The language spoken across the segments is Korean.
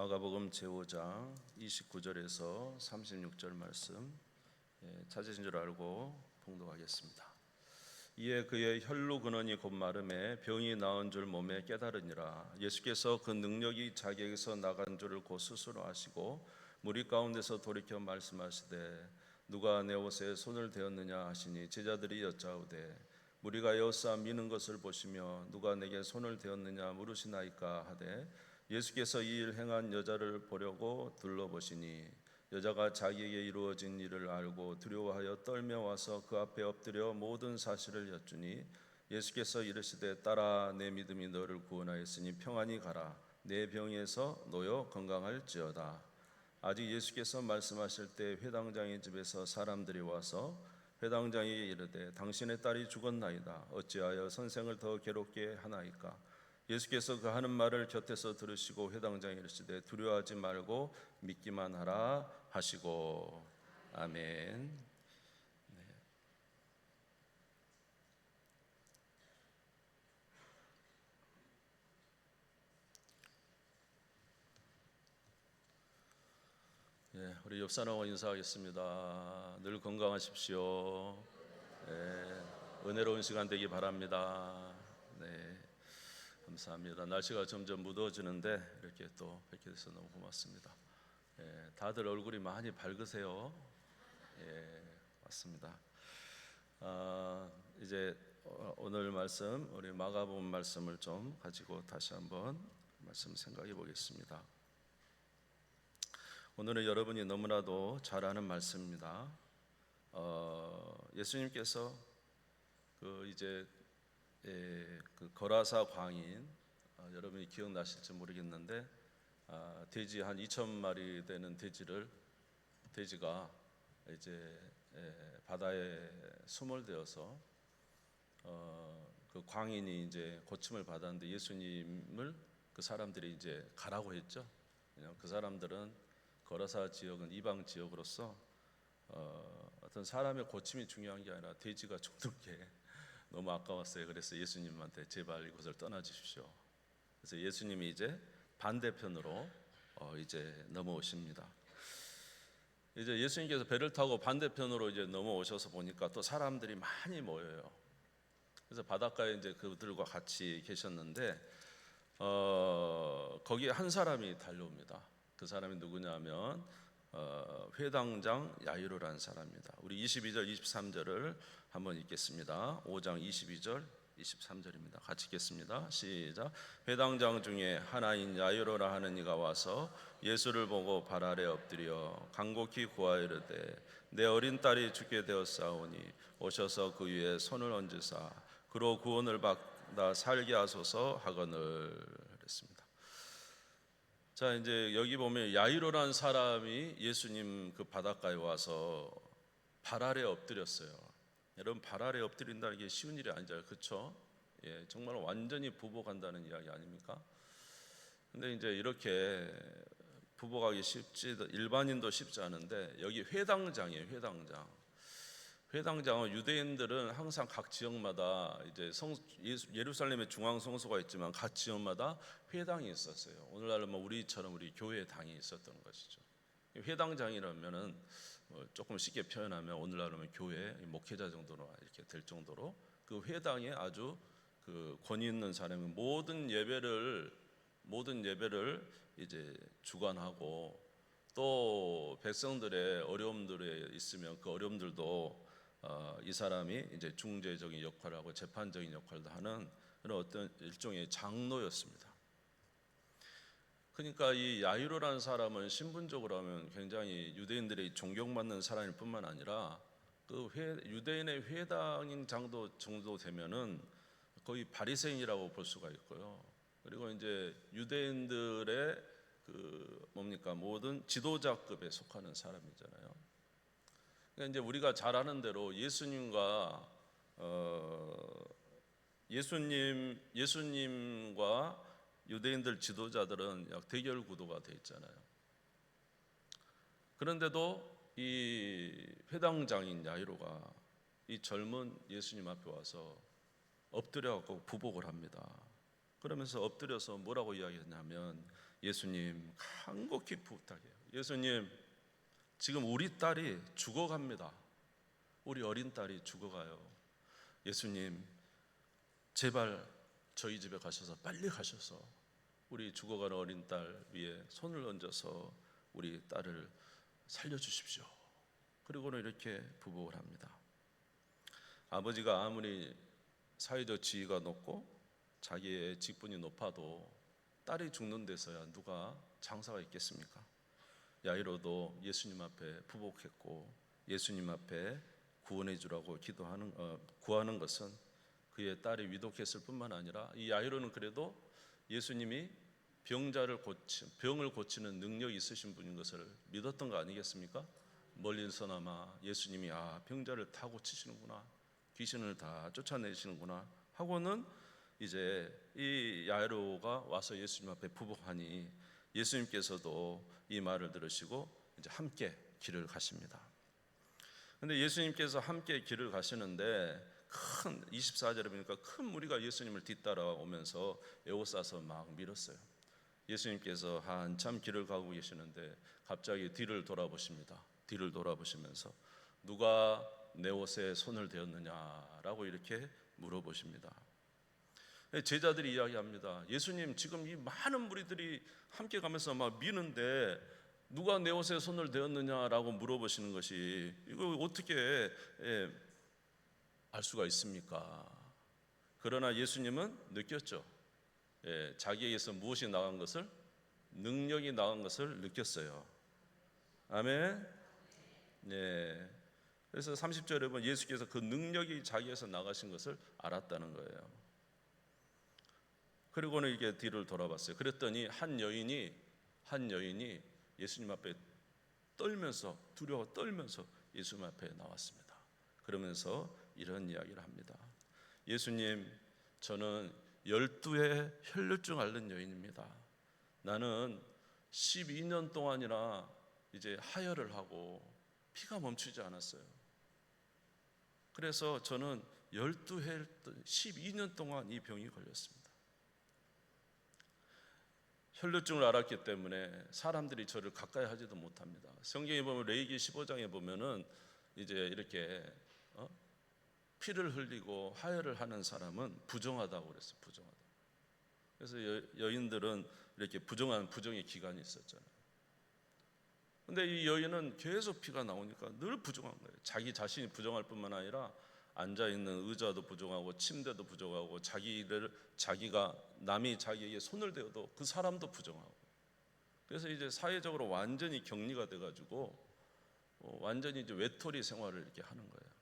마가복음 제5장 29절에서 36절 말씀 찾으신 줄 알고 봉독하겠습니다. 이에 그의 혈루 근원이 곧 마름에 병이 나은 줄 몸에 깨달으니라. 예수께서 그 능력이 자기에게서 나간 줄을 곧 스스로 아시고 무리 가운데서 돌이켜 말씀하시되 누가 내 옷에 손을 대었느냐 하시니 제자들이 여짜오되 무리가 에워싸 미는 것을 보시며 누가 내게 손을 대었느냐 물으시나이까 하되 예수께서 이 일 행한 여자를 보려고 둘러보시니 여자가 자기에게 이루어진 일을 알고 두려워하여 떨며 와서 그 앞에 엎드려 모든 사실을 여쭈니 예수께서 이르시되 딸아 내 믿음이 너를 구원하였으니 평안히 가라 내 병에서 놓여 건강할지어다. 아직 예수께서 말씀하실 때 회당장의 집에서 사람들이 와서 회당장에게 이르되 당신의 딸이 죽었나이다. 어찌하여 선생을 더 괴롭게 하나이까? 예수께서 그 하는 말을 곁에서 들으시고 회당장에 이르시되 두려워하지 말고 믿기만 하라 하시고 아멘. 네, 우리 옆 사람하고 인사하겠습니다. 늘 건강하십시오. 네, 은혜로운 시간 되기 바랍니다. 네, 감사합니다. 날씨가 점점 무더워지는데 이렇게 또 뵙게 돼서 너무 고맙습니다. 다들 얼굴이 많이 밝으세요. 맞습니다. 이제 오늘 말씀 우리 마가복음 말씀을 좀 가지고 다시 한번 말씀 생각해 보겠습니다. 오늘은 여러분이 너무나도 잘 아는 말씀입니다. 예수님께서 그 거라사 광인, 여러분이 기억나실지 모르겠는데 돼지 한 2,000마리 되는 돼지가 이제 바다에 수몰되어서 그 광인이 이제 고침을 받았는데 예수님을 그 사람들이 이제 가라고 했죠. 그냥 그 사람들은 거라사 지역은 이방 지역으로서 어떤 사람의 고침이 중요한 게 아니라 돼지가 죽는 게 너무 아까웠어요. 그래서 예수님한테 제발 이곳을 떠나 주십시오. 그래서 예수님이 이제 반대편으로 이제 넘어오십니다. 이제 예수님께서 배를 타고 반대편으로 이제 넘어오셔서 보니까 또 사람들이 많이 모여요. 그래서 바닷가에 이제 그들과 같이 계셨는데 거기에 한 사람이 달려옵니다. 그 사람이 누구냐면 회당장 야이로라는 사람입니다. 우리 22절 23절을 한번 읽겠습니다. 5장 22절 23절입니다. 같이 읽겠습니다. 시작. 회당장 중에 하나인 야이로라 하는 이가 와서 예수를 보고 발 아래 엎드려 간곡히 구하이르되 내 어린 딸이 죽게 되었사오니 오셔서 그 위에 손을 얹으사 그로 구원을 받아 살게 하소서 하거늘 그랬습니다. 자, 이제 여기 보면 야이로라는 사람이 예수님 그 바닷가에 와서 발 아래 엎드렸어요. 여러분, 발 아래 엎드린다는 게 쉬운 일이 아니잖아요, 그렇죠? 정말 완전히 부복한다는 이야기 아닙니까? 근데 이제 이렇게 부복하기 쉽지, 일반인도 쉽지 않은데 여기 회당장이에요, 회당장. 회당장은 유대인들은 항상 각 지역마다 이제 예루살렘에 중앙 성소가 있지만 각 지역마다 회당이 있었어요. 오늘날은 뭐 우리처럼 우리 교회 당이 있었던 것이죠. 회당장이라면은 조금 쉽게 표현하면 오늘날은 교회 목회자 정도로 이렇게 될 정도로 그 회당에 아주 그 권위 있는 사람이 모든 예배를 이제 주관하고 또 백성들의 어려움들에 있으면 그 어려움들도 이 사람이 이제 중재적인 역할을 하고 재판적인 역할도 하는 그런 어떤 일종의 장로였습니다. 그러니까 이 야이로라는 사람은 신분적으로 하면 굉장히 유대인들의 존경받는 사람일 뿐만 아니라 그 유대인의 회당인 정도 되면은 거의 바리새인이라고 볼 수가 있고요. 그리고 이제 유대인들의 그 뭡니까 모든 지도자급에 속하는 사람이잖아요. 그러니까 이제 우리가 잘 아는 대로 예수님과 유대인들 지도자들은 약 대결 구도가 돼 있잖아요. 그런데도 이 회당장인 야이로가 이 젊은 예수님 앞에 와서 엎드려 갖고 부복을 합니다. 그러면서 엎드려서 뭐라고 이야기했냐면 예수님 간곡히 부탁해요. 예수님, 지금 우리 딸이 죽어갑니다. 우리 어린 딸이 죽어가요. 예수님, 제발 저희 집에 가셔서 빨리 가셔서 우리 죽어가는 어린 딸 위에 손을 얹어서 우리 딸을 살려주십시오. 그리고는 이렇게 부복을 합니다. 아버지가 아무리 사회적 지위가 높고 자기의 직분이 높아도 딸이 죽는 데서야 누가 장사가 있겠습니까? 야이로도 예수님 앞에 부복했고 예수님 앞에 구원해 주라고 구하는 것은 그의 딸이 위독했을 뿐만 아니라 이 야이로는 그래도 예수님이 병을 고치는 능력이 있으신 분인 것을 믿었던 거 아니겠습니까? 멀리서나마 예수님이 병자를 다 고치시는구나, 귀신을 다 쫓아내시는구나 하고는 이제 이 야이로가 와서 예수님 앞에 부복하니 예수님께서도 이 말을 들으시고 이제 함께 길을 가십니다. 근데 예수님께서 함께 길을 가시는데 24절에 보니까 큰 무리가 예수님을 뒤따라오면서 에워싸서 막 밀었어요. 예수님께서 한참 길을 가고 계시는데 갑자기 뒤를 돌아보십니다. 뒤를 돌아보시면서 누가 내 옷에 손을 대었느냐라고 이렇게 물어보십니다. 제자들이 이야기합니다. 예수님, 지금 이 많은 무리들이 함께 가면서 막 미는데 누가 내 옷에 손을 대었느냐라고 물어보시는 것이 이거 어떻게 알 수가 있습니까? 그러나 예수님은 느꼈죠. 자기에게서 무엇이 나간 것을, 능력이 나간 것을 느꼈어요. 아멘. 네. 그래서 30절에 보면 예수께서 그 능력이 자기에서 나가신 것을 알았다는 거예요. 그리고는 이게 뒤를 돌아봤어요. 그랬더니 한 여인이 예수님 앞에 두려워 떨면서 예수님 앞에 나왔습니다. 그러면서 이런 이야기를 합니다. 예수님, 저는 12의 혈루증 앓는 여인입니다. 나는 12년 동안이나 이제 하혈을 하고 피가 멈추지 않았어요. 그래서 저는 12년 동안 이 병이 걸렸습니다. 혈루증을 앓았기 때문에 사람들이 저를 가까이 하지도 못합니다. 성경에 보면 레위기 15장에 보면은 이제 이렇게 피를 흘리고 하혈을 하는 사람은 부정하다고 그랬어요. 부정하다. 그래서 여인들은 이렇게 부정의 기간이 있었잖아요. 근데 이 여인은 계속 피가 나오니까 늘 부정한 거예요. 자기 자신이 부정할 뿐만 아니라 앉아 있는 의자도 부정하고 침대도 부정하고 자기가 남이 자기에게 손을 대어도 그 사람도 부정하고. 그래서 이제 사회적으로 완전히 격리가 돼가지고 완전히 이제 외톨이 생활을 이렇게 하는 거예요.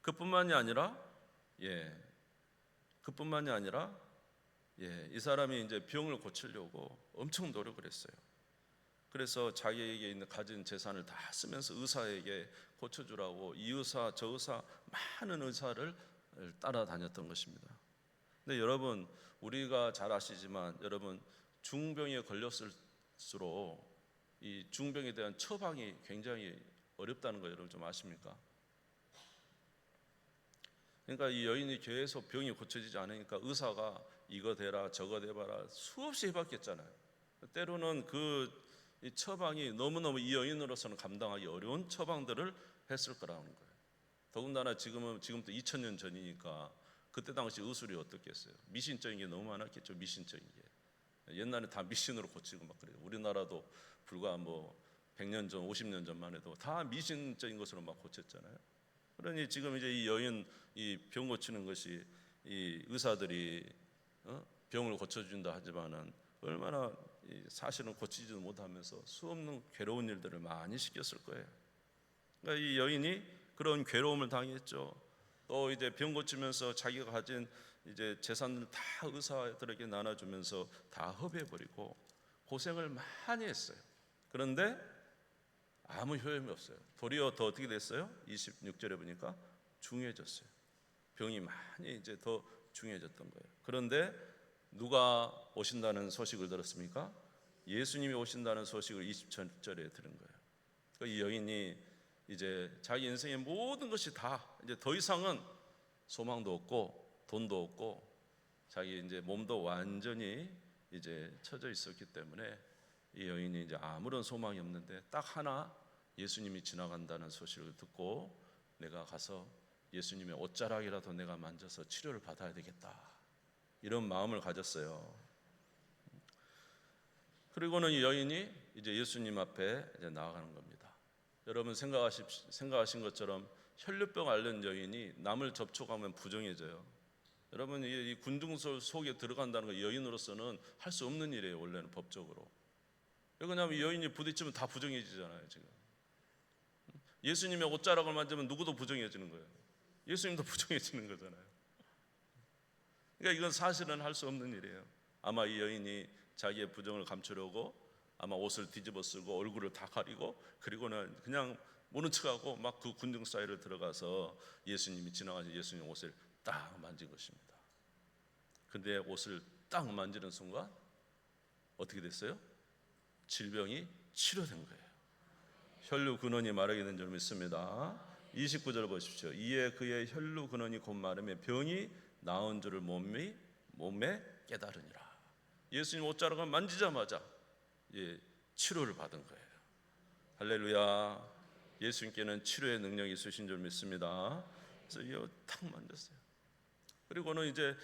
그뿐만이 아니라 이 사람이 이제 병을 고치려고 엄청 노력을 했어요. 그래서 자기에게 가진 재산을 다 쓰면서 의사에게 고쳐주라고 이 의사 저 의사 많은 의사를 따라다녔던 것입니다. 근데 여러분, 우리가 잘 아시지만 여러분, 중병에 걸렸을수록 이 중병에 대한 처방이 굉장히 어렵다는 거 여러분 좀 아십니까? 그러니까 이 여인이 계속 병이 고쳐지지 않으니까 의사가 이거 대라 저거 대봐라 수없이 해봤겠잖아요. 때로는 이 처방이 너무너무 이 여인으로서는 감당하기 어려운 처방들을 했을 거라는 거예요. 더군다나 지금부터 2000년 전이니까 그때 당시 의술이 어떻겠어요? 미신적인 게 너무 많았겠죠. 미신적인 게. 옛날에 다 미신으로 고치고 막 그래요. 우리나라도 불과 100년 전, 50년 전만 해도 다 미신적인 것으로 막 고쳤잖아요. 그러니 지금 이제 이 여인 이 병 고치는 것이 이 의사들이 병을 고쳐준다 하지만은 얼마나 사실은 고치지도 못하면서 수없는 괴로운 일들을 많이 시켰을 거예요. 그러니까 이 여인이 그런 괴로움을 당했죠. 또 이제 병 고치면서 자기가 가진 이제 재산을 다 의사들에게 나눠주면서 다 허비해버리고 고생을 많이 했어요. 그런데 아무 효험이 없어요. 도리어 더 어떻게 됐어요? 26절에 보니까 중해졌어요. 병이 많이 이제 더 중해졌던 거예요. 그런데 누가 오신다는 소식을 들었습니까? 예수님이 오신다는 소식을 20절에 들은 거예요. 이 여인이 이제 자기 인생의 모든 것이 다 이제 더 이상은 소망도 없고 돈도 없고 자기 이제 몸도 완전히 이제 처져 있었기 때문에 이 여인이 이제 아무런 소망이 없는데 딱 하나 예수님이 지나간다는 소식을 듣고 내가 가서 예수님의 옷자락이라도 내가 만져서 치료를 받아야 되겠다, 이런 마음을 가졌어요. 그리고는 이 여인이 이제 예수님 앞에 이제 나아가는 겁니다. 여러분 생각하신 것처럼 혈류병 앓는 여인이 남을 접촉하면 부정해져요. 여러분 이 군중설 속에 들어간다는 거 여인으로서는 할 수 없는 일이에요. 원래는 법적으로. 왜냐하면 이 여인이 부딪히면 다 부정해지잖아요. 지금 예수님의 옷자락을 만지면 누구도 부정해지는 거예요. 예수님도 부정해지는 거잖아요. 그러니까 이건 사실은 할 수 없는 일이에요. 아마 이 여인이 자기의 부정을 감추려고 아마 옷을 뒤집어 쓰고 얼굴을 다 가리고 그리고는 그냥 모른 척하고 막 그 군중 사이로 들어가서 예수님이 지나가서 예수님 옷을 딱 만진 것입니다. 근데 옷을 딱 만지는 순간 어떻게 됐어요? 질병이 치료된 거예요. 혈류 근원이 마르게 된 줄 믿습니다. 29절 보십시오. 이에 그의 혈류 근원이 곧 마르며 병이 나은 줄을 몸에 깨달으니라. 예수님 옷자락을 만지자마자 치료를 받은 거예요. 할렐루야. 예수님께는 치료의 능력이 있으신 줄 믿습니다. 그래서 이거 탁 만졌어요. 그리고는 이제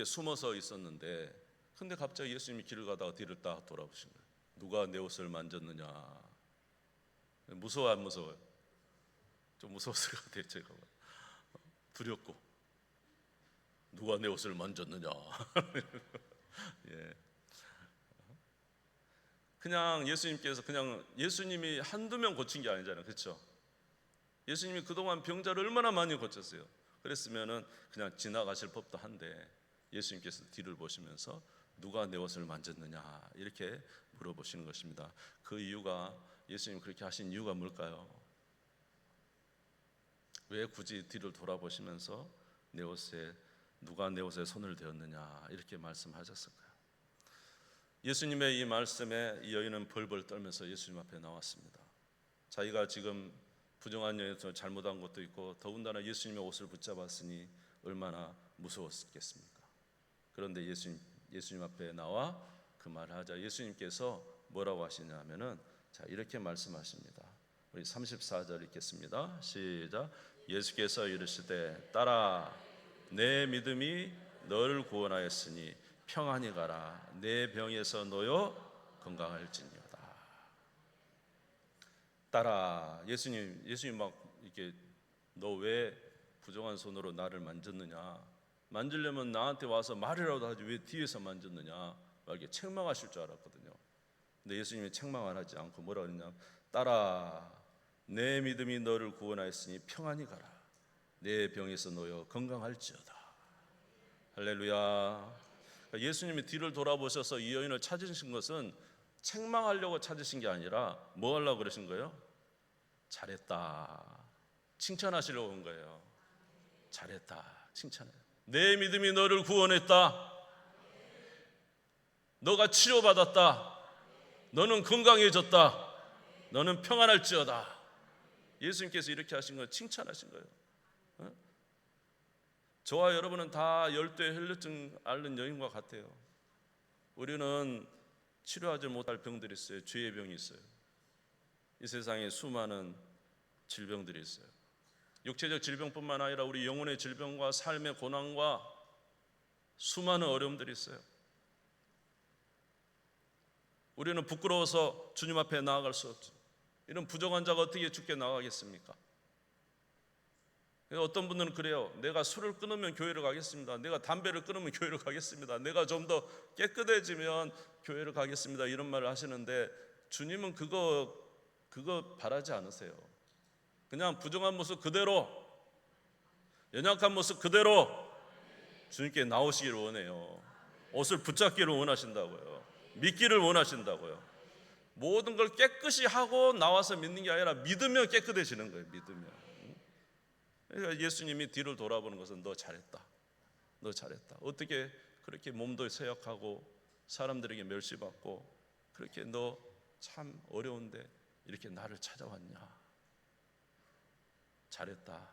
숨어서 있었는데, 근데 갑자기 예수님이 길을 가다가 뒤를 딱 돌아보신 거예요. 누가 내 옷을 만졌느냐? 무서워 안 무서워요? 좀 무서웠을 것 같아요. 제가 두렵고 누가 내 옷을 만졌느냐? 예. 그냥 예수님께서 그냥 예수님이 한두 명 고친 게 아니잖아요. 그렇죠? 예수님이 그동안 병자를 얼마나 많이 고쳤어요. 그랬으면은 그냥 지나가실 법도 한데 예수님께서 뒤를 보시면서 누가 내 옷을 만졌느냐 이렇게 물어보시는 것입니다. 그 이유가, 예수님 그렇게 하신 이유가 뭘까요? 왜 굳이 뒤를 돌아보시면서 누가 내 옷에 손을 대었느냐 이렇게 말씀하셨을까요? 예수님의 이 말씀에 이 여인은 벌벌 떨면서 예수님 앞에 나왔습니다. 자기가 지금 부정한 여인에서 잘못한 것도 있고 더군다나 예수님의 옷을 붙잡았으니 얼마나 무서웠겠습니까? 그런데 예수님 앞에 나와 그 말을 하자 예수님께서 뭐라고 하시냐면은 이렇게 말씀하십니다. 우리 34절 읽겠습니다. 시작. 예수께서 이르시되 딸아 내 믿음이 너를 구원하였으니 평안히 가라. 내 병에서 놓여 건강할지니어다. 딸아, 예수님 막 이렇게 너 왜 부정한 손으로 나를 만졌느냐? 만지려면 나한테 와서 말이라도 하지 왜 뒤에서 만졌느냐? 막 이렇게 책망하실 줄 알았거든요. 근데 예수님이 책망 안 하지 않고 뭐라 그러냐? 딸아, 내 믿음이 너를 구원하였으니 평안히 가라. 내 병에서 놓여 건강할지어다. 할렐루야. 예수님이 뒤를 돌아보셔서 이 여인을 찾으신 것은 책망하려고 찾으신 게 아니라 뭐 하려고 그러신 거예요? 잘했다, 칭찬하시려고 온 거예요. 잘했다, 칭찬해. 내 믿음이 너를 구원했다. 너가 치료받았다. 너는 건강해졌다. 너는 평안할지어다. 예수님께서 이렇게 하신 거 칭찬하신 거예요. 저와 여러분은 다 열대 혈류증 앓는 여인과 같아요. 우리는 치료하지 못할 병들이 있어요. 죄의 병이 있어요. 이 세상에 수많은 질병들이 있어요. 육체적 질병뿐만 아니라 우리 영혼의 질병과 삶의 고난과 수많은 어려움들이 있어요. 우리는 부끄러워서 주님 앞에 나아갈 수 없죠. 이런 부정한 자가 어떻게 주께 나가겠습니까? 어떤 분들은 그래요. 내가 술을 끊으면 교회를 가겠습니다. 내가 담배를 끊으면 교회를 가겠습니다. 내가 좀 더 깨끗해지면 교회를 가겠습니다. 이런 말을 하시는데 주님은 그거 바라지 않으세요. 그냥 부정한 모습 그대로, 연약한 모습 그대로 주님께 나오시기를 원해요. 옷을 붙잡기를 원하신다고요. 믿기를 원하신다고요. 모든 걸 깨끗이 하고 나와서 믿는 게 아니라 믿으면 깨끗해지는 거예요. 믿으면. 그러니까 예수님이 뒤를 돌아보는 것은 너 잘했다. 너 잘했다. 어떻게 그렇게 몸도 쇠약하고 사람들에게 멸시받고 그렇게 너 참 어려운데 이렇게 나를 찾아왔냐. 잘했다.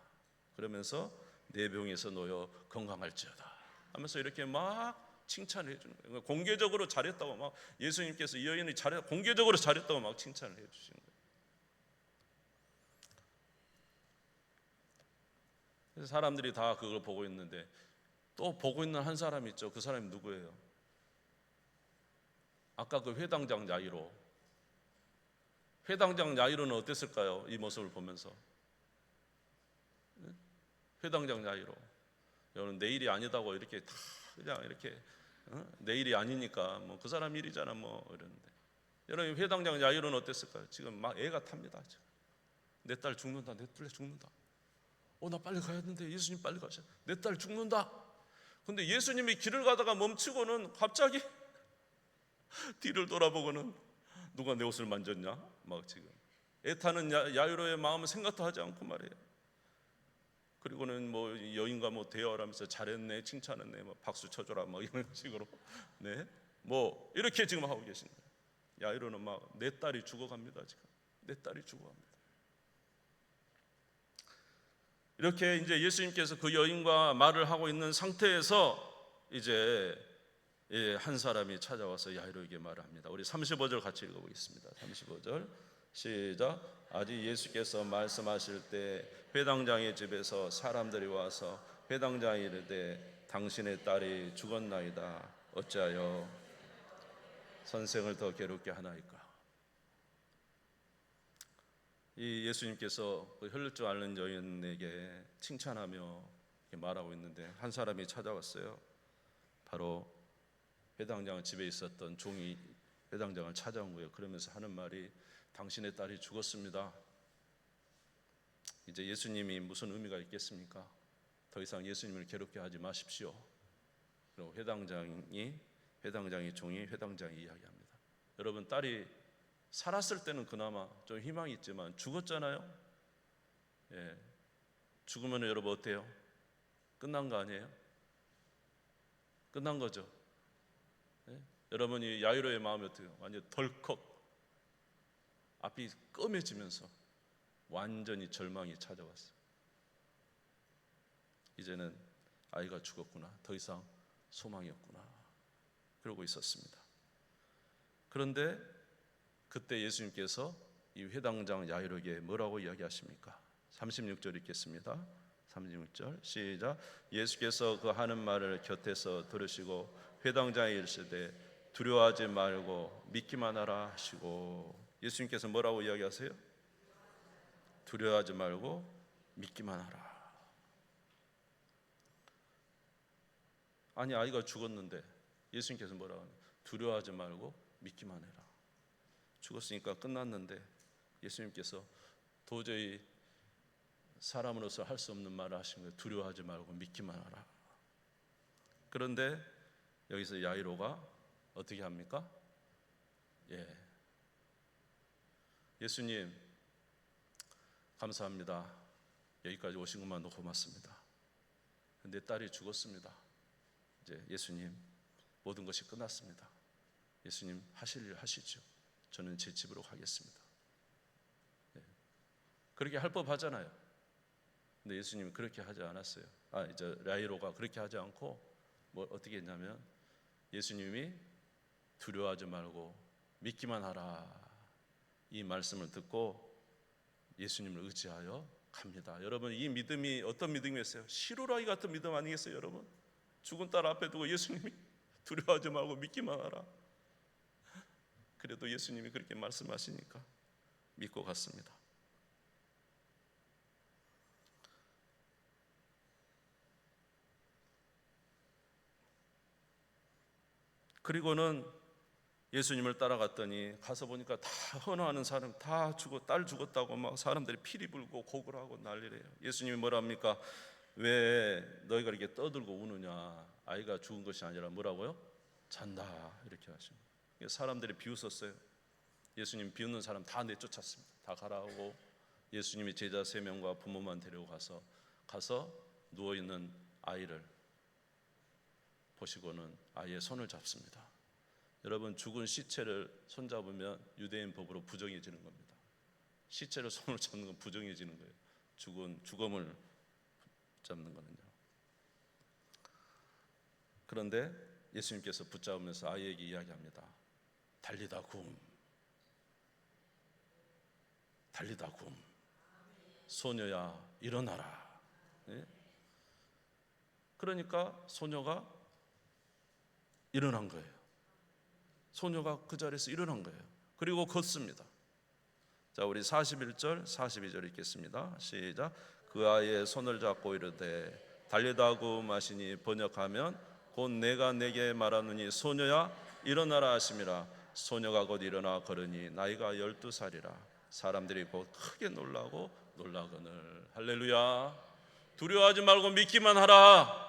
그러면서 내 병에서 놓여 건강할지어다 하면서 이렇게 막 칭찬을 해주는 거예요. 공개적으로 잘했다고 막 예수님께서 이 여인이 공개적으로 잘했다고 막 칭찬을 해주시는 거예요. 그래서 사람들이 다 그걸 보고 있는데 또 보고 있는 한 사람이 있죠. 그 사람이 누구예요? 아까 그 회당장 야이로. 회당장 야이로는 어땠을까요? 이 모습을 보면서. 회당장 야이로. 여러분 내일이 아니다고 이렇게 다 그냥 이렇게 내일이 아니니까 뭐 그 사람 일이잖아 뭐 이러는데, 여러분 회당장 야이로는 어땠을까요? 지금 막 애가 탑니다. 내 딸 죽는다, 내 딸 죽는다. 나 빨리 가야 되는데 예수님 빨리 가셔. 내 딸 죽는다. 근데 예수님이 길을 가다가 멈추고는 갑자기 뒤를 돌아보고는 누가 내 옷을 만졌냐? 막 지금 애타는 야이로의 마음은 생각도 하지 않고 말이에요. 그리고는 뭐 여인과 뭐 대화를 하면서 잘했네, 칭찬했네, 뭐 박수 쳐줘라, 막 이런 식으로 네, 뭐 이렇게 지금 하고 계신 거예요. 야이로는 막 내 딸이 죽어갑니다. 지금 내 딸이 죽어갑니다. 이렇게 이제 예수님께서 그 여인과 말을 하고 있는 상태에서 이제 한 사람이 찾아와서 야이로에게 말을 합니다. 우리 35절 같이 읽어보겠습니다. 35절 시작. 아직 예수께서 말씀하실 때 회당장의 집에서 사람들이 와서 회당장이 이르되 당신의 딸이 죽었나이다. 어찌하여 선생을 더 괴롭게 하나이까? 이 예수님께서 그 혈루증 앓는 여인에게 칭찬하며 말하고 있는데 한 사람이 찾아왔어요. 바로 회당장 집에 있었던 종이 회당장을 찾아온 거예요. 그러면서 하는 말이 당신의 딸이 죽었습니다. 이제 예수님이 무슨 의미가 있겠습니까? 더 이상 예수님을 괴롭게 하지 마십시오. 그리고 회당장이 종이 회당장이 이야기합니다. 여러분 딸이 살았을 때는 그나마 좀 희망이 있지만 죽었잖아요. 죽으면 여러분 어때요? 끝난 거 아니에요? 끝난 거죠. 여러분이 야이로의 마음이 어때요? 완전 덜컥 앞이 껌해지면서 완전히 절망이 찾아왔어요. 이제는 아이가 죽었구나, 더 이상 소망이 없구나, 그러고 있었습니다. 그런데 그때 예수님께서 이 회당장 야이로에게 뭐라고 이야기하십니까? 36절 읽겠습니다. 36절 시작. 예수께서 그 하는 말을 곁에서 들으시고 회당장에 이르시되 두려워하지 말고 믿기만 하라 하시고. 예수님께서 뭐라고 이야기하세요? 두려워하지 말고 믿기만 하라. 아니 아이가 죽었는데 예수님께서 뭐라고 하냐? 두려워하지 말고 믿기만 해라. 죽었으니까 끝났는데 예수님께서 도저히 사람으로서 할 수 없는 말을 하신 거예요. 두려워하지 말고 믿기만 하라. 그런데 여기서 야이로가 어떻게 합니까? 예수님 감사합니다. 여기까지 오신 것만도 고맙습니다. 내 딸이 죽었습니다. 이제 예수님 모든 것이 끝났습니다. 예수님 하실 일 하시죠. 저는 제 집으로 가겠습니다. 그렇게 할 법하잖아요. 근데 예수님은 그렇게 하지 않았어요. 이제 야이로가 그렇게 하지 않고 뭐 어떻게 했냐면 예수님이 두려워하지 말고 믿기만 하라 이 말씀을 듣고 예수님을 의지하여 갑니다. 여러분 이 믿음이 어떤 믿음이었어요? 시루라기 같은 믿음 아니겠어요? 여러분 죽은 딸 앞에 두고 예수님이 두려워하지 말고 믿기만 하라. 그래도 예수님이 그렇게 말씀하시니까 믿고 갔습니다. 그리고는 예수님을 따라갔더니 가서 보니까 다 헌화하는 사람 다 딸 죽었다고 막 사람들이 피리 불고 곡을 하고 난리래요. 예수님이 뭐라 합니까? 왜 너희가 이렇게 떠들고 우느냐? 아이가 죽은 것이 아니라 뭐라고요? 잔다 이렇게 하시는 거예요. 사람들이 비웃었어요. 예수님 비웃는 사람 다 내쫓았습니다. 다 가라고. 예수님이 제자 3명과 부모만 데리고 가서 누워있는 아이를 보시고는 아이의 손을 잡습니다. 여러분 죽은 시체를 손잡으면 유대인 법으로 부정해지는 겁니다. 시체를 손으로 잡는 건 부정해지는 거예요. 죽음을 잡는 거는요. 그런데 예수님께서 붙잡으면서 아이에게 이야기합니다. 달리다 굼, 달리다 굼, 소녀야 일어나라. 예? 그러니까 소녀가 일어난 거예요. 소녀가 그 자리에서 일어난 거예요. 그리고 걷습니다. 자, 우리 41절 42절 읽겠습니다. 시작. 그 아이의 손을 잡고 이르되 달리다 굼 하시니 번역하면 곧 내가 내게 말하노니 소녀야 일어나라 하심이라. 소녀가 곧 일어나 걸으니 나이가 12살이라. 사람들이 곧 크게 놀라고 놀라거늘. 할렐루야. 두려워하지 말고 믿기만 하라.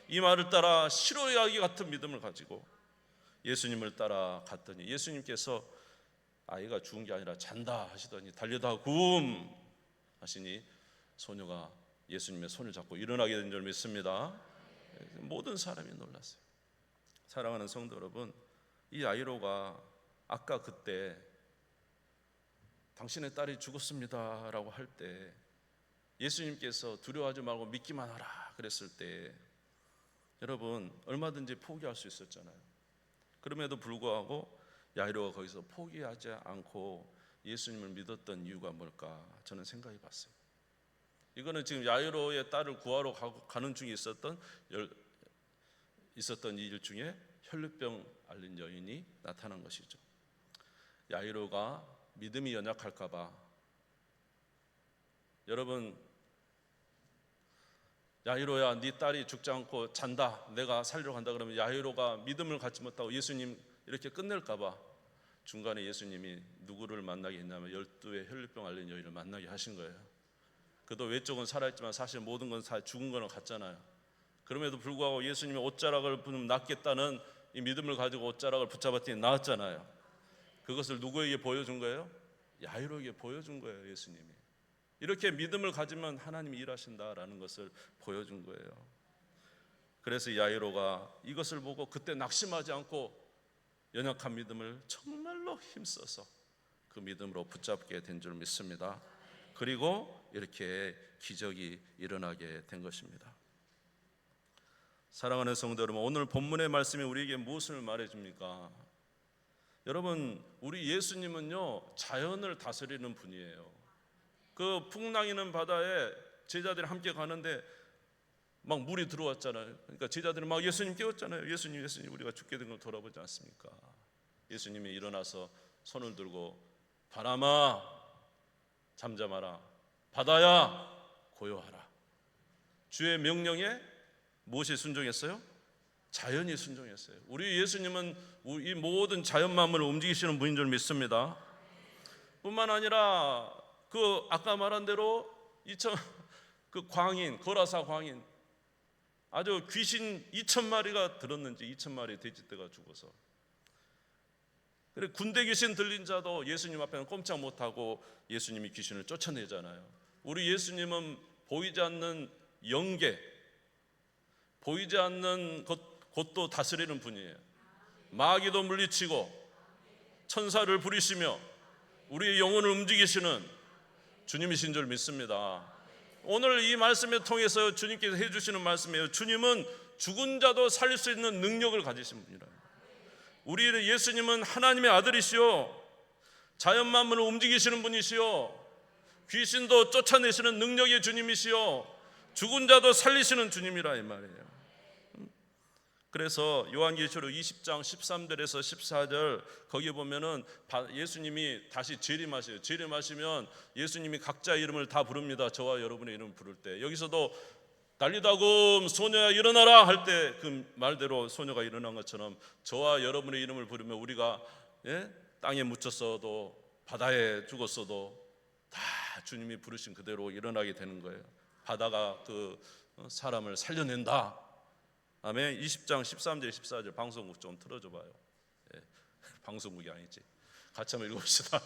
이 말을 따라 시로야기 같은 믿음을 가지고 예수님을 따라 갔더니 예수님께서 아이가 죽은 게 아니라 잔다 하시더니 달려다 굼 하시니 소녀가 예수님의 손을 잡고 일어나게 된 줄 믿습니다. 모든 사람이 놀랐어요. 사랑하는 성도 여러분, 이 야이로가 아까 그때 당신의 딸이 죽었습니다 라고 할 때 예수님께서 두려워하지 말고 믿기만 하라 그랬을 때 여러분 얼마든지 포기할 수 있었잖아요. 그럼에도 불구하고 야이로가 거기서 포기하지 않고 예수님을 믿었던 이유가 뭘까 저는 생각해 봤어요. 이거는 지금 야이로의 딸을 구하러 가는 중에 있었던 일 중에 혈루병 앓는 여인이 나타난 것이죠. 야이로가 믿음이 연약할까 봐 여러분 야이로야 네 딸이 죽지 않고 잔다 내가 살리러 간다 그러면 야이로가 믿음을 갖지 못하고 예수님 이렇게 끝낼까 봐 중간에 예수님이 누구를 만나게 했냐면 12의 혈루병 앓는 여인을 만나게 하신 거예요. 그도 외적은 살아있지만 사실 모든 건 다 죽은 거랑 같잖아요. 그럼에도 불구하고 예수님이 옷자락을 낫겠다는 이 믿음을 가지고 옷자락을 붙잡았더니 나았잖아요. 그것을 누구에게 보여준 거예요? 야이로에게 보여준 거예요. 예수님이 이렇게 믿음을 가지면 하나님이 일하신다라는 것을 보여준 거예요. 그래서 야이로가 이것을 보고 그때 낙심하지 않고 연약한 믿음을 정말로 힘써서 그 믿음으로 붙잡게 된 줄 믿습니다. 그리고 이렇게 기적이 일어나게 된 것입니다. 사랑하는 성도 여러분, 오늘 본문의 말씀이 우리에게 무엇을 말해줍니까? 여러분, 우리 예수님은요 자연을 다스리는 분이에요. 그 풍랑이는 바다에 제자들이 함께 가는데 막 물이 들어왔잖아요. 그러니까 제자들이 막 예수님 깨웠잖아요. 예수님 우리가 죽게 된 걸 돌아보지 않습니까? 예수님이 일어나서 손을 들고 바람아 잠잠하라, 바다야 고요하라. 주의 명령에 무엇이 순종했어요? 자연이 순종했어요. 우리 예수님은 이 모든 자연 만물을 움직이시는 분인 줄 믿습니다. 뿐만 아니라 그 아까 말한 대로 그 광인 거라사 광인 아주 귀신 2,000마리가 들었는지 2,000마리 돼지떼가 죽어서 그래 군대 귀신 들린 자도 예수님 앞에는 꼼짝 못하고 예수님이 귀신을 쫓아내잖아요. 우리 예수님은 보이지 않는 영계 보이지 않는 곳도 다스리는 분이에요. 마귀도 물리치고 천사를 부리시며 우리의 영혼을 움직이시는 주님이신 줄 믿습니다. 오늘 이 말씀을 통해서 주님께서 해주시는 말씀이에요. 주님은 죽은 자도 살릴 수 있는 능력을 가지신 분이라. 우리 예수님은 하나님의 아들이시요 자연 만물을 움직이시는 분이시요 귀신도 쫓아내시는 능력의 주님이시요 죽은 자도 살리시는 주님이라 이 말이에요. 그래서 요한계시록 20장 13절에서 14절 거기 보면은 예수님이 다시 재림하셔요. 재림하시면 예수님이 각자 이름을 다 부릅니다. 저와 여러분의 이름을 부를 때 여기서도 달리다 굼 소녀야 일어나라 할 때 그 말대로 소녀가 일어난 것처럼 저와 여러분의 이름을 부르면 우리가 땅에 묻혔어도 바다에 죽었어도 다 주님이 부르신 그대로 일어나게 되는 거예요. 바다가 그 사람을 살려낸다. 아멘. 20장 13절 14절 방송국 좀 틀어줘 봐요. 방송국이 아니지. 같이 한번 읽읍시다.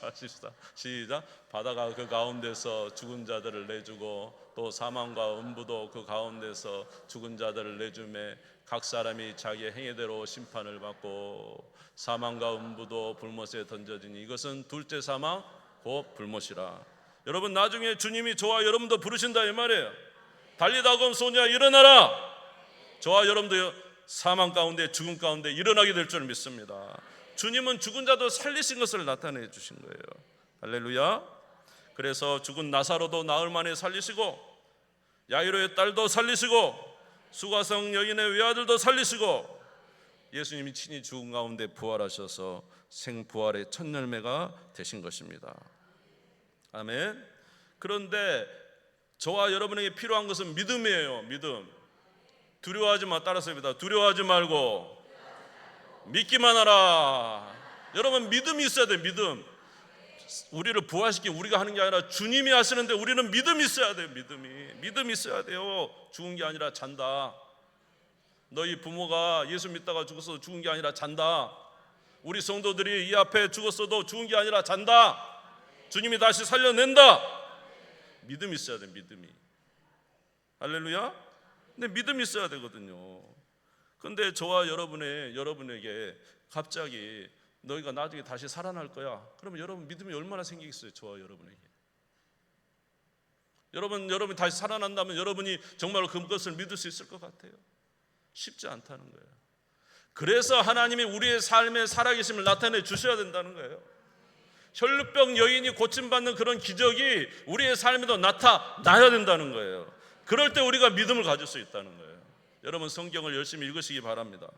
시작. 바다가 그 가운데서 죽은 자들을 내주고 또 사망과 음부도 그 가운데서 죽은 자들을 내주매 각 사람이 자기의 행위대로 심판을 받고 사망과 음부도 불못에 던져지니 이것은 둘째 사망 곧 불못이라. 여러분 나중에 주님이 저와 여러분도 부르신다 이 말이에요. 달리다 굼 소녀야 일어나라. 저와 여러분도 사망 가운데 죽음 가운데 일어나게 될 줄 믿습니다. 주님은 죽은 자도 살리신 것을 나타내 주신 거예요. 할렐루야. 그래서 죽은 나사로도 나흘 만에 살리시고 야이로의 딸도 살리시고 수가성 여인의 외아들도 살리시고 예수님이 친히 죽은 가운데 부활하셔서 생부활의 첫 열매가 되신 것입니다. 아멘. 그런데 저와 여러분에게 필요한 것은 믿음이에요. 믿음. 두려워하지 마. 따라서 합니다. 두려워하지 말고 믿기만 하라. 여러분 믿음이 있어야 돼. 믿음. 우리를 부활시킨 우리가 하는 게 아니라 주님이 하시는데 우리는 믿음이 있어야 돼요. 믿음이 있어야 돼요. 죽은 게 아니라 잔다. 너희 부모가 예수 믿다가 죽었어도 죽은 게 아니라 잔다. 우리 성도들이 이 앞에 죽었어도 죽은 게 아니라 잔다. 주님이 다시 살려낸다. 믿음이 있어야 돼. 믿음이. 할렐루야. 근데 믿음이 있어야 되거든요. 근데 저와 여러분에게 갑자기 너희가 나중에 다시 살아날 거야. 그러면 여러분 믿음이 얼마나 생기겠어요? 저와 여러분에게. 여러분이 다시 살아난다면 여러분이 정말로 그것을 믿을 수 있을 것 같아요? 쉽지 않다는 거예요. 그래서 하나님이 우리의 삶에 살아계심을 나타내 주셔야 된다는 거예요. 혈루병 여인이 고침받는 그런 기적이 우리의 삶에도 나타나야 된다는 거예요. 그럴 때 우리가 믿음을 가질 수 있다는 거예요. 여러분 성경을 열심히 읽으시기 바랍니다.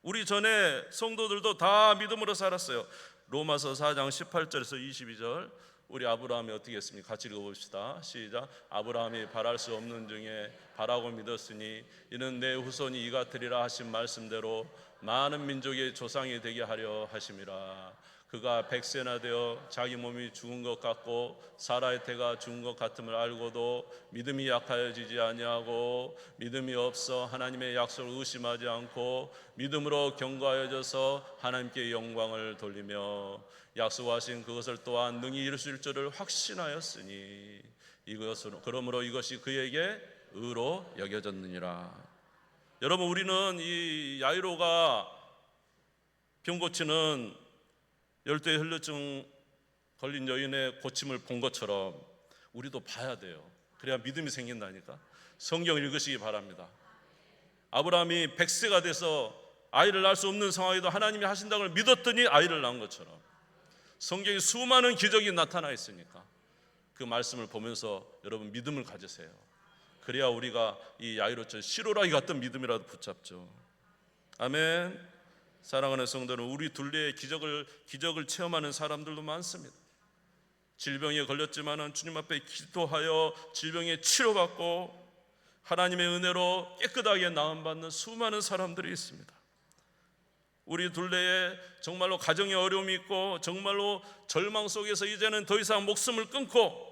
우리 전에 성도들도 다 믿음으로 살았어요. 로마서 4장 18절에서 22절 우리 아브라함이 어떻게 했습니까? 같이 읽어봅시다. 시작. 아브라함이 바랄 수 없는 중에 바라고 믿었으니 이는 내 후손이 이 같으리라 하신 말씀대로 많은 민족의 조상이 되게 하려 하심이라. 그가 100세나 되어 자기 몸이 죽은 것 같고 사라의 태가 죽은 것 같음을 알고도 믿음이 약하여지지 아니하고 믿음이 없어 하나님의 약속을 의심하지 않고 믿음으로 견고하여져서 하나님께 영광을 돌리며 약속하신 그것을 또한 능히 이루실 줄을 확신하였으니 그러므로 이것이 그에게 의로 여겨졌느니라. 여러분 우리는 이 야이로가 병 고치는 열두의 혈루증 걸린 여인의 고침을 본 것처럼 우리도 봐야 돼요. 그래야 믿음이 생긴다니까. 성경 읽으시기 바랍니다. 아브라함이 100세가 돼서 아이를 낳을 수 없는 상황에도 하나님이 하신다는 걸 믿었더니 아이를 낳은 것처럼 성경에 수많은 기적이 나타나 있으니까 그 말씀을 보면서 여러분 믿음을 가지세요. 그래야 우리가 이 야이로처럼 시로라기 같은 믿음이라도 붙잡죠. 아멘. 사랑하는 성도는 우리 둘레의 기적을 체험하는 사람들도 많습니다. 질병에 걸렸지만은 주님 앞에 기도하여 질병에 치료받고 하나님의 은혜로 깨끗하게 나음받는 수많은 사람들이 있습니다. 우리 둘레에 정말로 가정에 어려움이 있고 정말로 절망 속에서 이제는 더 이상 목숨을 끊고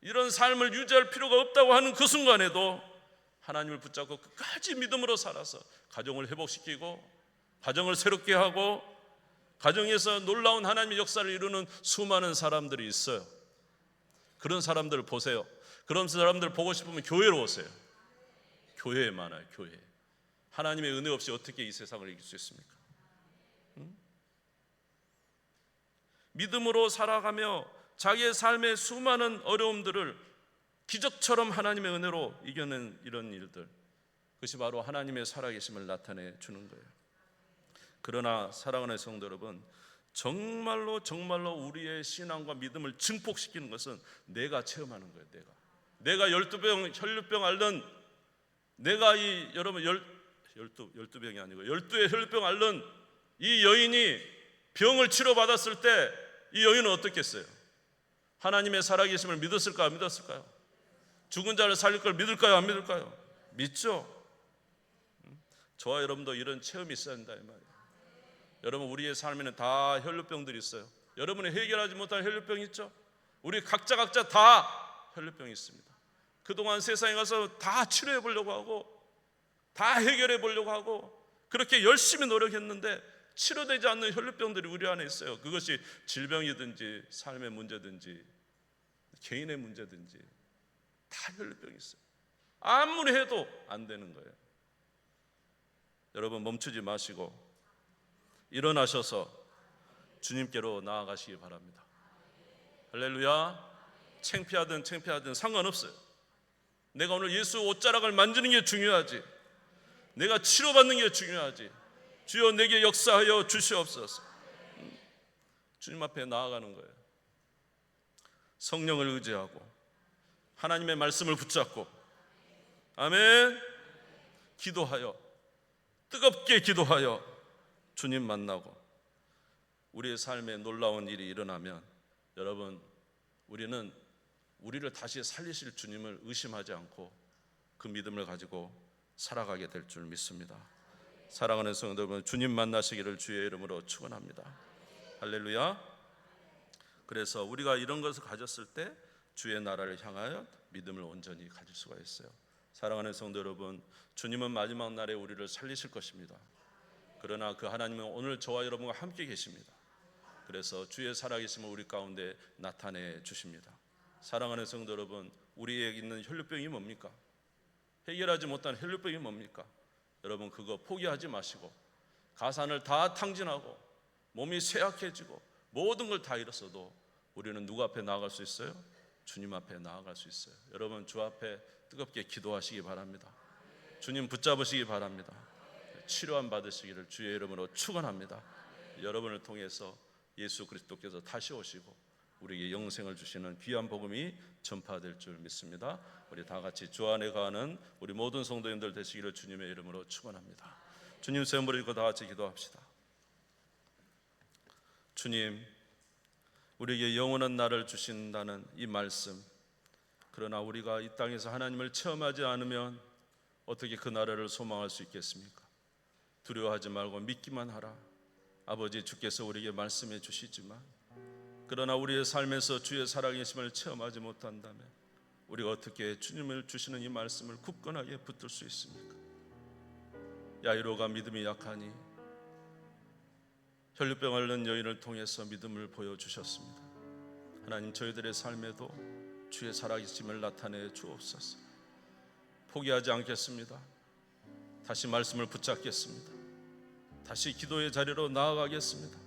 이런 삶을 유지할 필요가 없다고 하는 그 순간에도 하나님을 붙잡고 끝까지 믿음으로 살아서 가정을 회복시키고 가정을 새롭게 하고 가정에서 놀라운 하나님의 역사를 이루는 수많은 사람들이 있어요. 그런 사람들을 보세요. 그런 사람들 보고 싶으면 교회로 오세요. 교회에 많아요. 교회. 하나님의 은혜 없이 어떻게 이 세상을 이길 수 있습니까? 믿음으로 살아가며 자기의 삶의 수많은 어려움들을 기적처럼 하나님의 은혜로 이겨낸 이런 일들, 그것이 바로 하나님의 살아계심을 나타내 주는 거예요. 그러나 사랑하는 성도 여러분, 정말로 우리의 신앙과 믿음을 증폭시키는 것은 내가 체험하는 거예요. 내가 12병 혈루병 앓는 내가 여러분 12병이 아니고 12의 혈루병 앓는 이 여인이 병을 치료받았을 때 이 여인은 어떻겠어요? 하나님의 살아계심을 믿었을까요? 안 믿었을까요? 죽은 자를 살릴 걸 믿을까요? 안 믿을까요? 믿죠. 저와 여러분도 이런 체험이 있어야 한다 이 말이에요. 여러분 우리의 삶에는 다 혈루병들이 있어요. 여러분이 해결하지 못할 혈루병 있죠? 우리 각자 다 혈루병이 있습니다. 그동안 세상에 가서 다 치료해 보려고 하고 다 해결해 보려고 하고 그렇게 열심히 노력했는데 치료되지 않는 혈루병들이 우리 안에 있어요. 그것이 질병이든지 삶의 문제든지 개인의 문제든지 다 혈루병이 있어요. 아무리 해도 안 되는 거예요. 여러분 멈추지 마시고 일어나셔서 주님께로 나아가시기 바랍니다. 할렐루야. 창피하든 상관없어요. 내가 오늘 예수 옷자락을 만지는 게 중요하지. 내가 치료받는 게 중요하지. 주여 내게 역사하여 주시옵소서. 주님 앞에 나아가는 거예요. 성령을 의지하고 하나님의 말씀을 붙잡고, 아멘, 기도하여, 뜨겁게 기도하여 주님 만나고, 우리의 삶에 놀라운 일이 일어나면 여러분, 우리는 우리를 다시 살리실 주님을 의심하지 않고 그 믿음을 가지고 살아가게 될 줄 믿습니다. 사랑하는 성도 여러분, 주님 만나시기를 주의 이름으로 축원합니다. 할렐루야. 그래서 우리가 이런 것을 가졌을 때 주의 나라를 향하여 믿음을 온전히 가질 수가 있어요. 사랑하는 성도 여러분, 주님은 마지막 날에 우리를 살리실 것입니다. 그러나 그 하나님은 오늘 저와 여러분과 함께 계십니다. 그래서 주의 살아계심을 우리 가운데 나타내 주십니다. 사랑하는 성도 여러분, 우리에게 있는 혈루병이 뭡니까? 해결하지 못한 혈루병이 뭡니까? 여러분, 그거 포기하지 마시고 가산을 다 탕진하고 몸이 쇠약해지고 모든 걸 다 잃었어도 우리는 누구 앞에 나아갈 수 있어요? 주님 앞에 나아갈 수 있어요. 여러분, 주 앞에 뜨겁게 기도하시기 바랍니다. 주님 붙잡으시기 바랍니다. 치료함 받으시기를 주의 이름으로 축원합니다. 여러분을 통해서 예수 그리스도께서 다시 오시고 우리에게 영생을 주시는 귀한 복음이 전파될 줄 믿습니다. 우리 다 같이 주 안에 거하는 우리 모든 성도님들 되시기를 주님의 이름으로 축원합니다. 주님 세움을 읽고 다 같이 기도합시다. 주님, 우리에게 영원한 날을 주신다는 이 말씀, 그러나 우리가 이 땅에서 하나님을 체험하지 않으면 어떻게 그 나라를 소망할 수 있겠습니까? 두려워하지 말고 믿기만 하라. 아버지, 주께서 우리에게 말씀해 주시지만 그러나 우리의 삶에서 주의 살아계심을 체험하지 못한다면 우리가 어떻게 주님을 주시는 이 말씀을 굳건하게 붙들 수 있습니까? 야이로가 믿음이 약하니 혈루병 앓는 여인을 통해서 믿음을 보여주셨습니다. 하나님, 저희들의 삶에도 주의 살아계심을 나타내 주옵소서. 포기하지 않겠습니다. 다시 말씀을 붙잡겠습니다. 다시 기도의 자리로 나아가겠습니다.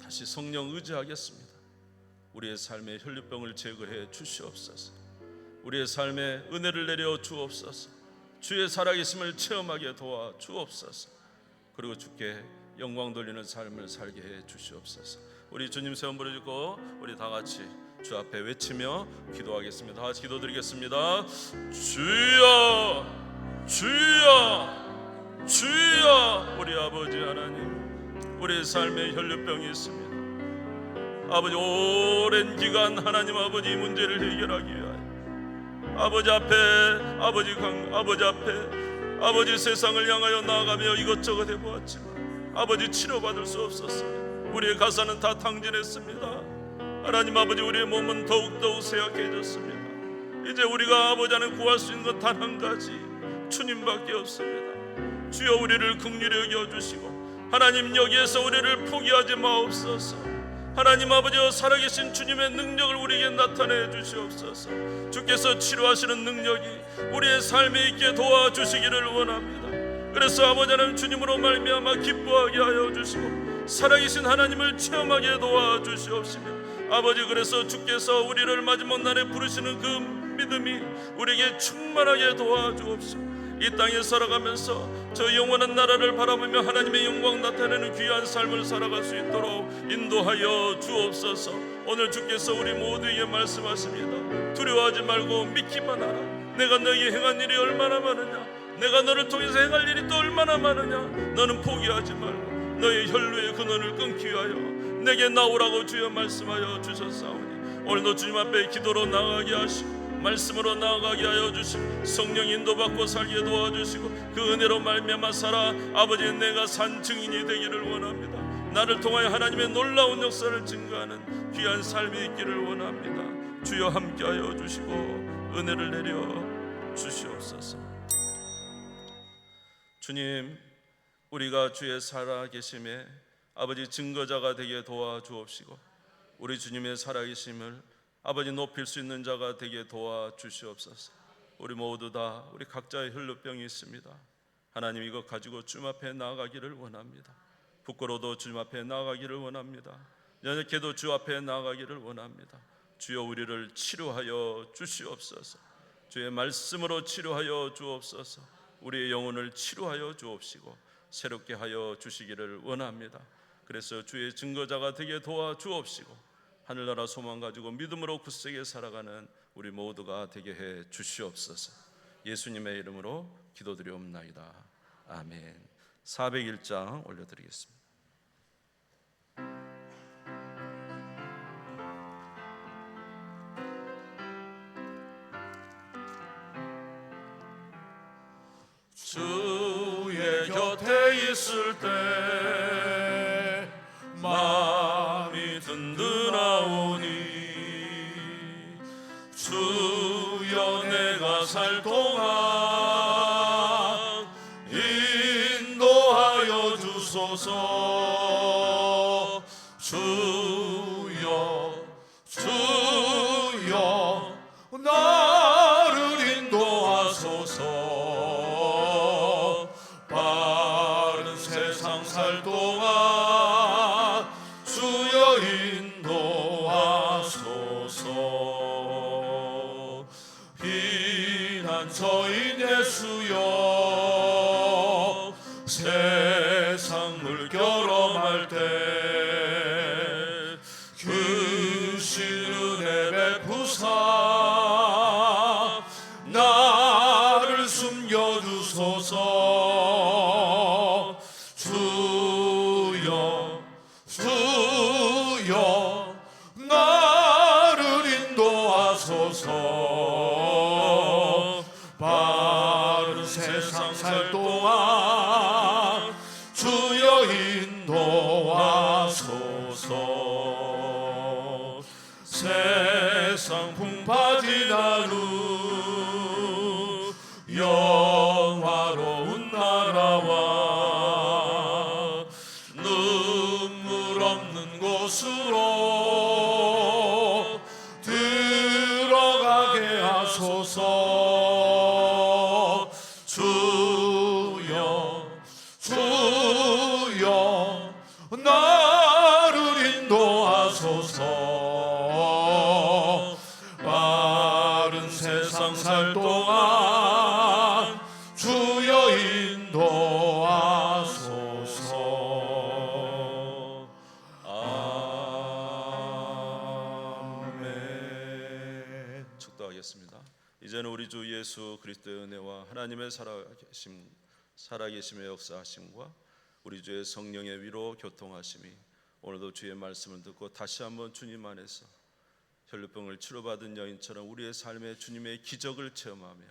다시 성령 의지하겠습니다. 우리의 삶에 혈루병을 제거해 주시옵소서. 우리의 삶에 은혜를 내려 주옵소서. 주의 살아계심을 체험하게 도와 주옵소서. 그리고 주께 영광 돌리는 삶을 살게 해 주시옵소서. 우리 주님 세움 부르짖고 우리 다 같이 주 앞에 외치며 기도하겠습니다. 다 같이 기도드리겠습니다. 주여, 주여, 주여. 우리 아버지 하나님, 우리의 삶에 혈루병이 있습니다. 아버지, 오랜 기간 하나님 아버지 이 문제를 해결하기 위하여 아버지 앞에 아버지 세상을 향하여 나아가며 이것저것 해보았지만 아버지 치료받을 수 없었습니다. 우리의 가사는 다 탕진했습니다. 하나님 아버지, 우리의 몸은 더욱더욱 쇠약해졌습니다. 이제 우리가 아버지 안에 구할 수 있는 것 단 한 가지, 주님밖에 없습니다. 주여, 우리를 긍휼히 여겨주시고 하나님, 여기에서 우리를 포기하지 마옵소서. 하나님 아버지여, 살아계신 주님의 능력을 우리에게 나타내 주시옵소서. 주께서 치료하시는 능력이 우리의 삶에 있게 도와주시기를 원합니다. 그래서 아버지 하나님, 주님으로 말미암아 기뻐하게 하여 주시고 살아계신 하나님을 체험하게 도와주시옵시며 아버지, 그래서 주께서 우리를 마지막 날에 부르시는 그 믿음이 우리에게 충만하게 도와주옵시고 이 땅에 살아가면서 저 영원한 나라를 바라보며 하나님의 영광 나타내는 귀한 삶을 살아갈 수 있도록 인도하여 주옵소서. 오늘 주께서 우리 모두에게 말씀하십니다. 두려워하지 말고 믿기만 하라. 내가 너에게 행한 일이 얼마나 많으냐, 내가 너를 통해서 행할 일이 또 얼마나 많으냐. 너는 포기하지 말고 너의 혈루의 근원을 끊기 위하여 내게 나오라고 주여 말씀하여 주셨사오니 오늘도 주님 앞에 기도로 나아가게 하시고 말씀으로 나아가게 하여 주시고 성령 인도받고 살게 도와주시고 그 은혜로 말미암아 살아 아버지, 내가 산 증인이 되기를 원합니다. 나를 통하여 하나님의 놀라운 역사를 증거하는 귀한 삶이 있기를 원합니다. 주여 함께하여 주시고 은혜를 내려 주시옵소서. 주님, 우리가 주의 살아계심에 아버지 증거자가 되게 도와주옵시고 우리 주님의 살아계심을 아버지 높일 수 있는 자가 되게 도와주시옵소서. 우리 모두 다 우리 각자의 혈루병이 있습니다. 하나님, 이것 가지고 주님 앞에 나아가기를 원합니다. 부끄러워도 주님 앞에 나아가기를 원합니다. 연약해도 주 앞에 나아가기를 원합니다. 주여, 우리를 치료하여 주시옵소서. 주의 말씀으로 치료하여 주옵소서. 우리의 영혼을 치료하여 주옵시고 새롭게 하여 주시기를 원합니다. 그래서 주의 증거자가 되게 도와 주옵시고 하늘나라 소망 가지고 믿음으로 굳세게 살아가는 우리 모두가 되게 해 주시옵소서. 예수님의 이름으로 기도드리옵나이다. 아멘. 401장 올려드리겠습니다. 주의 곁에 있을 때 마음이 든든하오니 주여 내가 살 동안 인도하여 주소서. 주여 주여 나를 인도하소서. 바른 세상 살 동안 주여 인도하소서. 피난처인 예수여 세상 물결엄할 때 주신 은혜 베푸사 나를 숨겨주소서. 주여 주여 나를 인도하소서. 바른 세상 살 동안 주여 인도하소서. 세상 풍파진 하루 영화로운 나라와 눈물 없는 곳으로 들어가게 하소서. 주여 주여 나를 인도하소서. 바른 세상 살 동안 주여 인도하소서. 아멘. 축도하겠습니다. 이제는 우리 주 예수 그리스도의 은혜와 하나님의 살아계심의 역사하심과 우리 주의 성령의 위로 교통하심이 오늘도 주의 말씀을 듣고 다시 한번 주님 안에서 혈루병을 치료받은 여인처럼 우리의 삶에 주님의 기적을 체험하며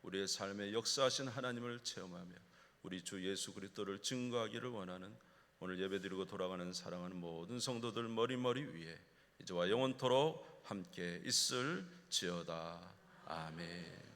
우리의 삶에 역사하신 하나님을 체험하며 우리 주 예수 그리스도를 증거하기를 원하는 오늘 예배드리고 돌아가는 사랑하는 모든 성도들 머리머리 위에 이제와 영원토록 함께 있을지어다. 아멘.